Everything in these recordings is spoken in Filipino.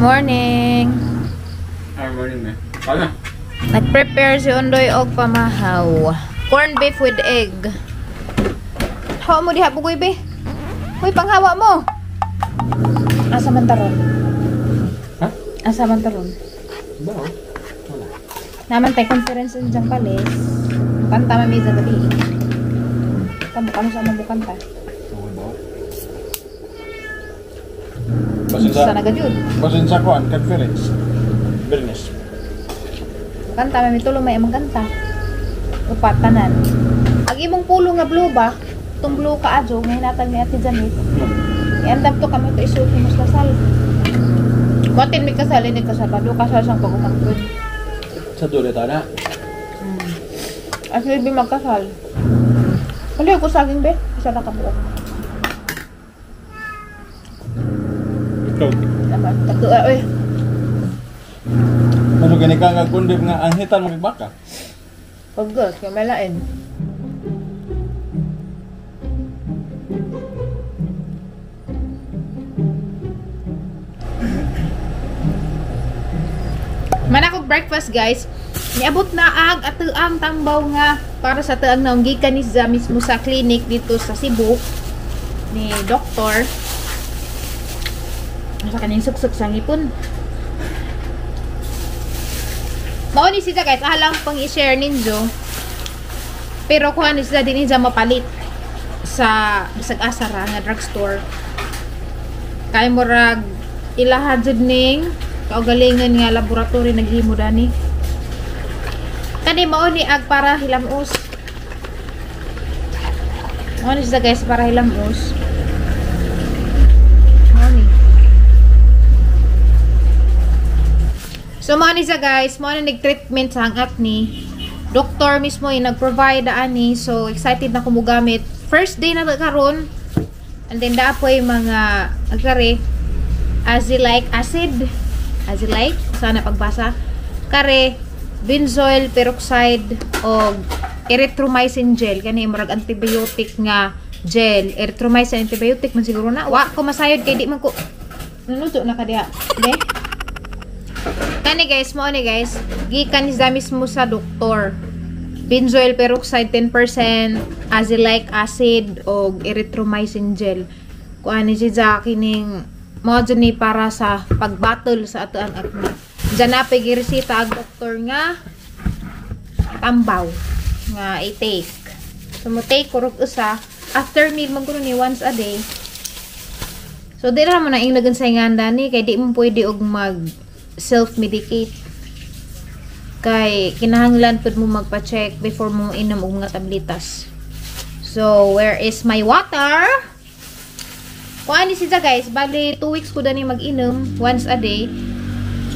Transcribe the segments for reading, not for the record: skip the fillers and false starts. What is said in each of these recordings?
Morning. Morning na. Paano? Nag-prepare si Undoy og pamahaw. Corn beef with egg. Hawa mo diha bugoy be. Hoy, panghawa mo. Asa man taron? Ha? Asa man taron? Ba? Wala. Naman tay conference sa Jampales. Kanta mami sa gabi. Kamu sa mo kanta. Okay ba? Sa nagajud. Basin sa kuan, conference. Bernes. Kanta mami tulo may amang kanta. Upat tanan. Ang imong pulo nga blue ba? Tong blue ka adyo ngay natag ni Ate Janet. Iandam to kami to isuot mo sa kasal. Kuatin mi kasal ni kasabado kasal sang pagumangkod. Sa dole ta na. At libi magkasal. Kali ako saging be, isa na kabuok. Ikaw. Naman, tatua eh. Ano gani ka nga kundib nga ang hitan magbaka? Paggas, kaya may lain. Manakog breakfast guys. Niabot na at ang tambaw nga para sa taang naunggikan ni Za mismo sa clinic dito sa Cebu ni doktor. Sa kaning suksok sa ngipon. Mao ni siya guys, alang pang i-share ninyo. Pero kuha ni siya din niya mapalit sa bisag asara nga drugstore. Kay murag ilaha jud ning kaugalingan nga laboratory naghimo dani. Kani mao ni ag para hilamos. Mao ni siya guys para hilamos. Mao ni. So mao ni siya guys, mao na nag-treatment sa acne. Doktor mismo yung nag-provide ani, so excited na ko mo gamit. First day na karon. And then dapoy mga agare azelaic acid. Azelaic, sana pagbasa. Kare benzoyl peroxide o erythromycin gel kani murag antibiotic nga gel. Erythromycin antibiotic man siguro na. Wa ko masayod kay di man ko nanuto na ka diha. Okay? Kani guys, mo ni guys, gikan ni mismo sa doktor. Benzoyl peroxide 10%, azelaic acid o erythromycin gel. Kuan ni siya kining mo ni para sa pagbattle sa ato ang acne. Diyan na giresita ang doktor nga tambaw nga i-take. So mo take kurog usa after meal man kuno ni once a day. So di ra mo na inglagan sa inganda ni kay di mo pwede og mag self-medicate. Kay kinahanglan pud mo magpa-check before mo inom og mga tabletas. So, where is my water? Kuha ni siya guys, bali 2 weeks ko dani mag-inom once a day.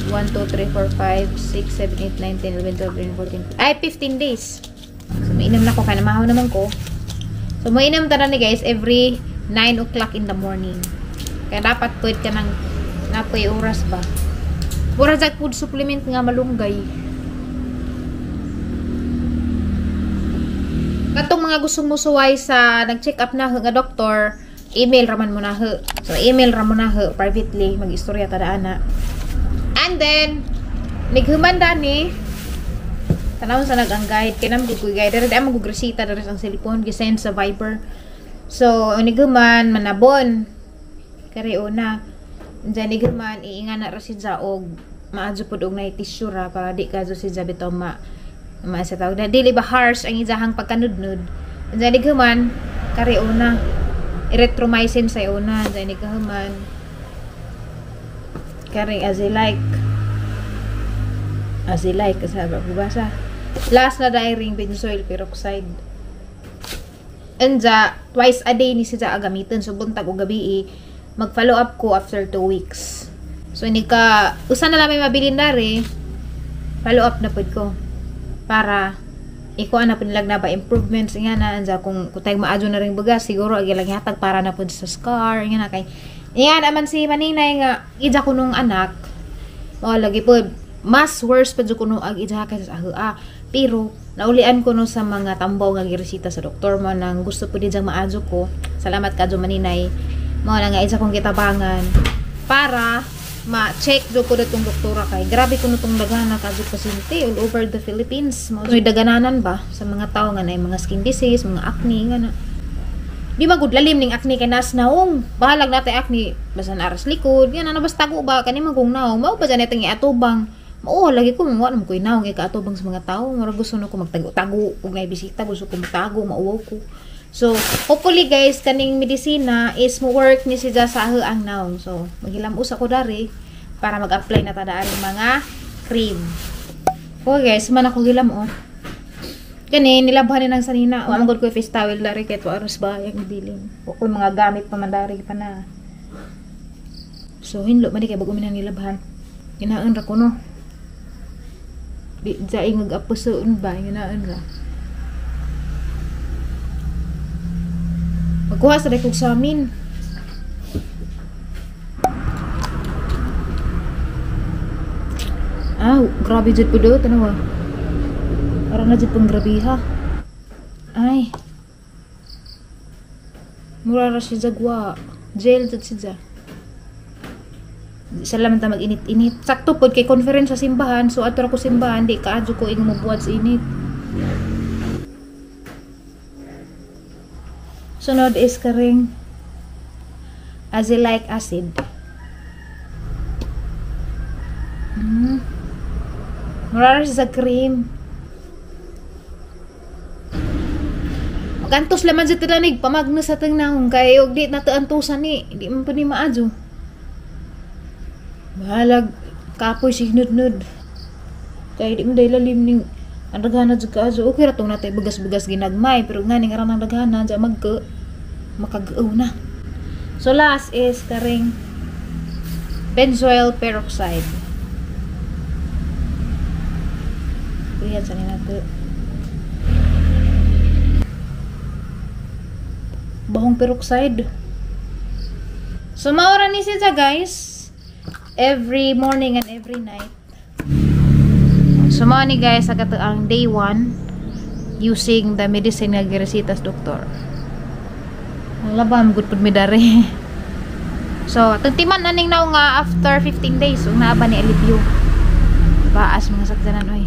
1, 2, 3, 4, 5, 6, 7, 8, 9, 10, 11, 12, 13, 14. Ay, 15 days. So, mainom na ko, kaya namahaw naman ko. So, mainom ta na ni guys every 9 o'clock in the morning. Kaya dapat pwede ka ng napoy oras ba? Pura jag food supplement nga malunggay. Katong mga gustong musuway sa nag-check up na nga doktor, email raman mo na he. So email raman mo na he privately mag-istorya ta ana. And then nighumanda ni tanawon sa nag-guide kinam gud guide dere ay magugresita dere ang cellphone gisend sa Viber. So nighuman manabon kare una. Diyan nighuman iinga na ra si Za og maadyo pud og na tissue ra para di ka si Za bitaw sa tawag na dili ba harsh ang izahang pagkanudnud. Diyan nighuman kare una erythromycin sa una diyan nighuman kare azelaic kasaba ko basa last na dairing benzoyl peroxide. Anja twice a day ni siya gamiton so buntag o gabi mag-follow up ko after 2 weeks. So ini ka usa na lang may mabilin dare follow up na pud ko para ikuha na pud nilag na ba improvements nga na anja kung kutay maadyo na ring bugas siguro agi lang hatag para na pud sa scar nga na kay iya naman si maninay nga ija ko nung anak o lagi pud mas worse pud ko nung ag ija kay sa pero naulian ko no sa mga tambaw nga giresita sa doktor mo nang gusto pud dijang maadyo ko. Salamat kadto maninay. Mao na nga isa kong kitabangan para ma-check do ko datong doktora kay grabe kuno tong dagana kadto pasyente all over the Philippines. Mo dagananan ba sa mga tawo nga nay mga skin disease, mga acne nga na. Di magud lalim ning acne kay nas naong. Bahalag natay acne basan aras likod. Yan na basta tago ba kani magong naong. Mao pa janay tang iatubang. Mao lagi ko mo ko naong ikaatubang sa mga tawo. Mura gusto no ko magtago-tago ug nay bisita gusto ko magtago, mauwaw ko. So, hopefully guys, kaning medisina is mo work ni siya sa ang naong. So, maghilam-us ako dari para mag-apply na tada ang mga cream. Okay guys, man ako hilam oh. Kani nilabhan ni nang sanina. Wa magud ko face towel dari kay to aros ba yang dilim. Wa ko mga gamit pa man dari pa na. So, hinlo man kay bago mi nang nilabhan. Ginaon ra ko no. Di jaing mag-apusoon ba ginaon ra. Magkuha sa rekog sa amin. Grabe jud po do. Tanawa. Parang na jud pang grabe ha. Ay. Mura ra siya jagwa. Gel jud siya. Salamat ta mag-init-init. Sakto pod kay conference sa simbahan. So ato ra ko simbahan. Di kaadyo ko ing mabuhat sa init. Sunod is karing azelaic acid. Mura sa cream. Magantos laman sa tinanig. Pamagno sa tangnahong. Kaya yung di nataantusan ni. Di man pa ni maadyo. Bahalag. Kapoy si nud-nud. Kaya di mo dahil lalim ning ang daghana jud kaadyo. Okay ra tong natay bugas-bugas ginagmay. Pero nga ning aran ang daghana. Diya makag-uw na. So last is karing benzoyl peroxide. Lihat sa nato. Bahong peroxide. So maura ni siya guys. Every morning and every night. So mao ni guys agad ang day 1 using the medicine nga giresita sa doktor. Labam good pud mi dari. So tagtiman aning naw nga after 15 days ug naaba ni alivio. Baas mga sakdanan oy.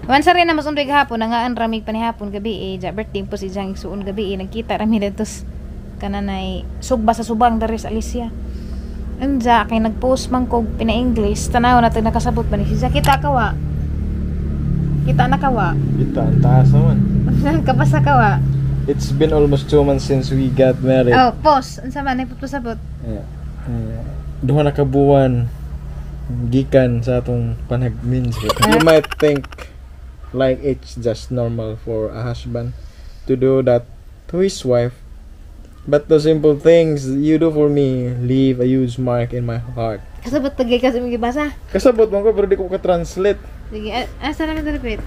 Once rin na masundoy gahapon nga an ramig panihapon gabi ja birthday po si Jang suon gabi nagkita rami dtos kananay sugba sa subang dari sa Alicia. Anja kay nagpost man kog pina-English tanaw natin nakasabot ba ni siya kita kawa. Kita na kawa. Kita ang taas naman. Kapasa kawa. It's been almost 2 months since we got married. Oh, pause. Unsa man ay pasabot? Duha na ka buwan gikan sa atong panagminso. You might think like it's just normal for a husband to do that to his wife. But the simple things you do for me leave a huge mark in my heart. Kasabot tagay kasi mo gibasa? Kasabot man ko pero di ko ka-translate. Sige, asa naman repeat?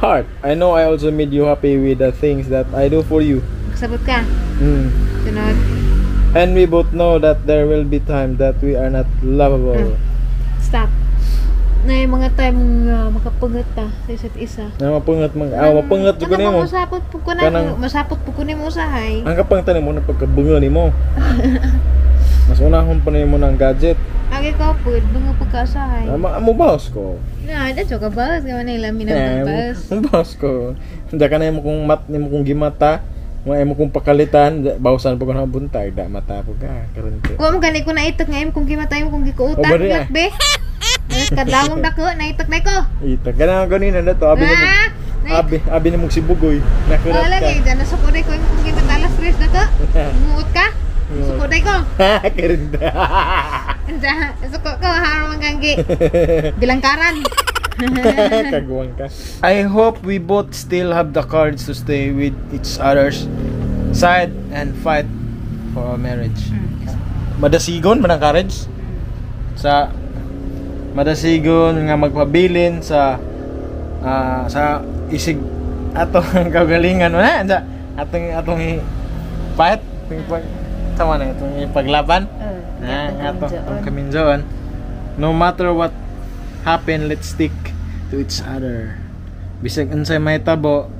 Heart. I know I also made you happy with the things that I do for you. Kasabot ka? Sunod. And we both know that there will be time that we are not lovable. Stop. Na yung mga time makapungat ta sa isa't isa. Na mapungat mapungat jud ko nimo. Masapot po ko na. Masapot po ko nimo usahay. Ang kapang tanim mo na pagkabunga nimo. Mas unahon pa nimo ng gadget. Agi ko po, bunga po ka usahay. Amo baos ko. Na, dito ka baos ka man ilamin ang baos. Baos ko. Hindi ka na mo kung nimo kung gimata. Mo kung pakalitan, bawsan po ko na buntag, da mata po ka karente. Ko mo gani ko na itok ngayon kung gimatay mo kung gikuutak black be. Kadlawong dako na itok na ko. Itok kana ganina na to, abi ni mong sibugoy. Nakurat ka. Wala kay dana sa kuday ko kung gimatalas stress na to. Muot ka. Sa kuday ko. Karente. Suko ko harang manganggi. Bilangkaran. Kagawang ka. I hope we both still have the courage to stay with each other's side and fight for our marriage. Madasigon man ang courage sa madasigon nga magpabilin sa isig atong kagalingan na sa atong fight sama na itong paglaban atong kaminjoon. No matter what happen, let's stick to each other. Bisag unsay may tabo,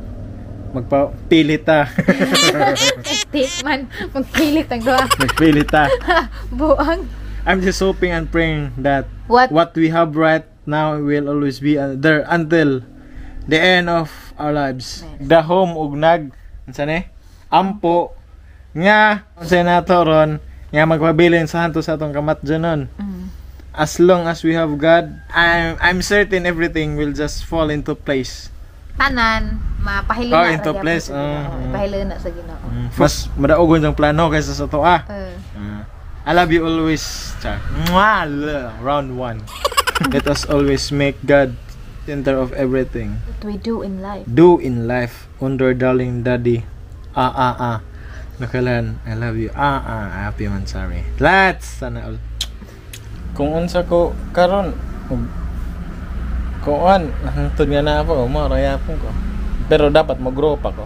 magpapilit ta. Stick man, magpilit ang doa. Magpilit ta. Buang. I'm just hoping and praying that What? we have right now will always be there until the end of our lives. Yes. The home ug unsa ni? Ampo nga senatoron nga magpabilin sa hanto sa atong kamatjanon. As long as we have God, I'm certain everything will just fall into place. Tanan mapahilina Into place. pahilina sa Ginoo. Mas madaogon ang plano kaysa sa to I love you always. Char. Mwah! Round 1. Let us always make God center of everything. What we do in life. Do in life under darling daddy. Nakalan, I love you. Happy man, sorry. Let's sana all. Kung unsa ko karon kuan hangtod nga na ako marayapon ko. Pero dapat mag-grow pa ko.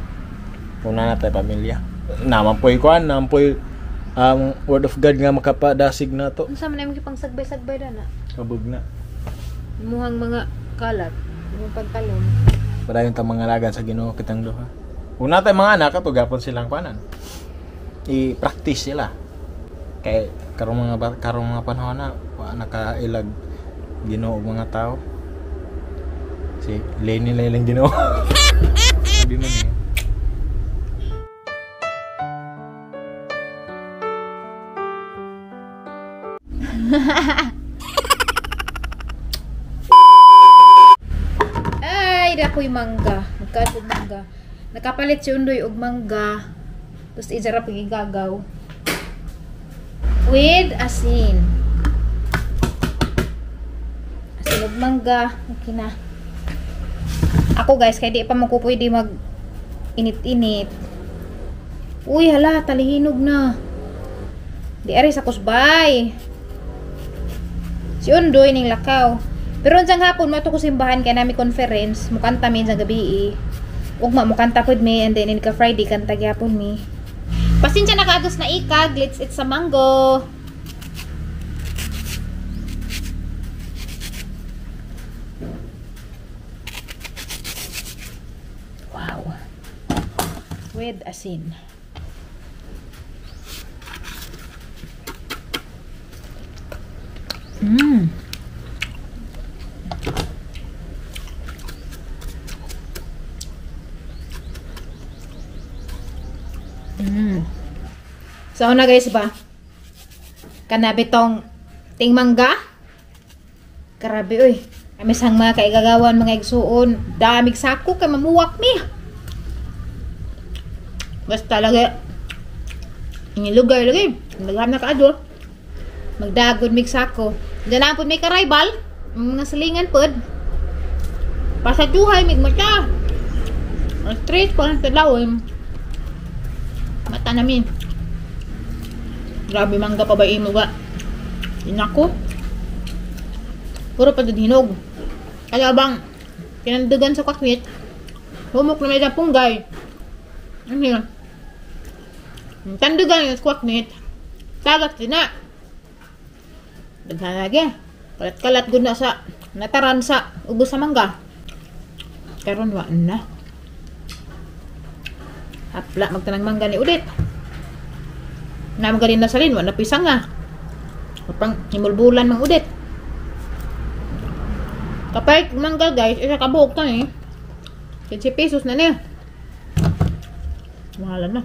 Kung na natay pamilya. Naman po'y kuan, naman po'y word of God nga makapadasig na to. Unsa man imong pang-sagbay-sagbay na? Kabog na. Imuhang mga kalat, imong pagtalon. Padayon ta mga lagan sa Ginoo kitang duha. Kung natay mga anak ato gapon silang kuanan. I-practice sila. Kay karong mga panahon na nakailag Ginoo og mga tao. Si Lenny lang Ginoo. Sabi man eh. Ay, dakoy mangga. Magkaat og mangga. Nakapalit si Undoy og mangga. Tapos isarap ang igagaw. With asin. Asin og mangga. Okay na. Ako guys, kaya di pa mo ko pwede mag init-init. Uy, hala, talihinog na. Di ari sa kusbay. Si Undoy ning lakaw. Pero unsang hapon mo ko simbahan kay nami conference, mukanta mi sa gabi. Ugma mo kanta pod mi and then in ka Friday kanta gyapon mi. Pasensya na kaagos na ikag, let's eat sa mango. Wow. With asin. So na guys ba? Kanabi tong ting mangga. Grabe oy. Kami sang mga kaigagawan mga igsuon, damig sako kay mamuwak mi. Basta lagi inilugay lagi. Naghan na kaadto. Magdagod mig sako. Diyan na pud may karaybal, mga silingan pud. Pasaduhay mig mata. Straight pa sa lawom. Mata namin. Grabe mangga pa ba imo ba? Inako. Puro pa hinog. Kaya bang kinandugan sa kwakmit. Humok na may punggay. Ano yun? Tandugan yung kwakmit. Tagat din na. Daghan lagi. Kalat-kalat gud na sa nataran sa ubos sa mangga. Karon wa na. Hapla magtanang mangga ni ulit. Na magaling na salin, wala pisang nga. Pang himulbulan mang udit. Kapag mangga guys, isa kabuok na eh. 15 pesos na niya. Mahalan na.